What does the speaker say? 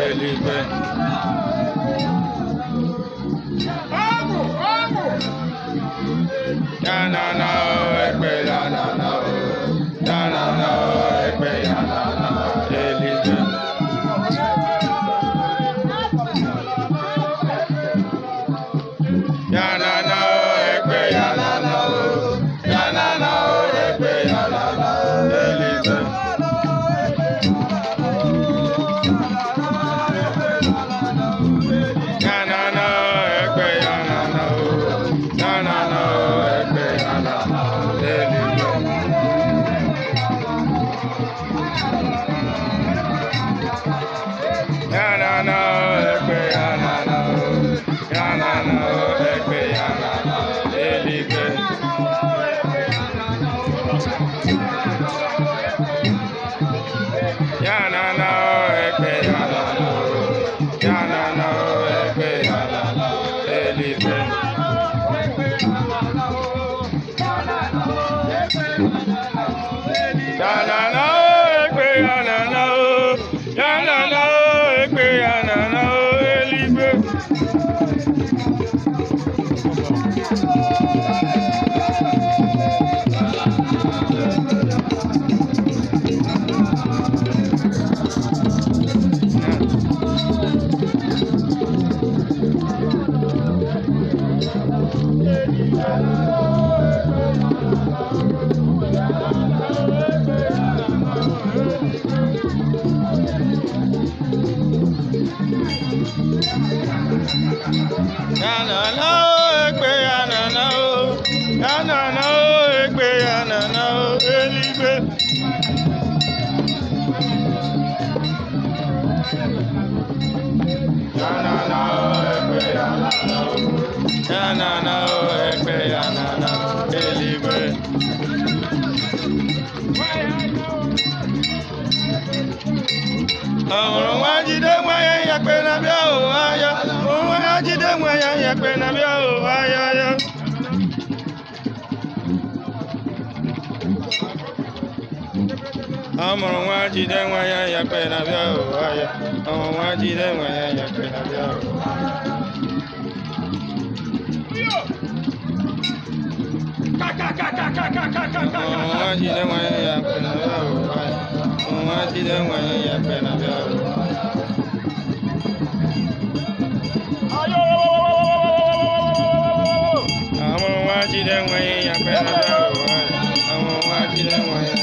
eligwe. Ya na na ekpe ya na na ya na na ekpe ya na na eligwe. Ya na na ekpe ya na na ya na na ekpe ya na na eligwe. Ya na na ekpe ya na na ya na na ekpe ya na na eligwe. Ya na na ekpe ya na na ya na na ekpe ya na na eligwe. Ya na na ekpe ya na na ya na na ekpe ya na na eligwe. Ya na na ekpe ya na na ya na na ekpe ya na na eligwe. Ya na na ekpe ya na na ya na na ekpe ya na na eligwe. Ya na na ekpe ya na na ya na na ekpe ya na na eligwe. Ọmụrụ nwa jide nwa ya yakpe na bịa ụwa ya. Nwa ya jide nwa ya yakpe na bịa ụwa ya ya. Ọmụrụ nwa jide nwa ya yakpe na bịa ụwa ya. Ọmụrụ nwa jide nwa ya yakpe na bịa ụwa ya. Ọmụrụ nwa jide nwa ya yakpe na bịa ụwa ya. Ọmụrụ nwa jide nwa ya yakpe na bịa ụwa ya. Ọmụrụ nwa jide nwa ya yakpe na bịa ụwa ya. Ọmụrụ nwa jide nwa ya.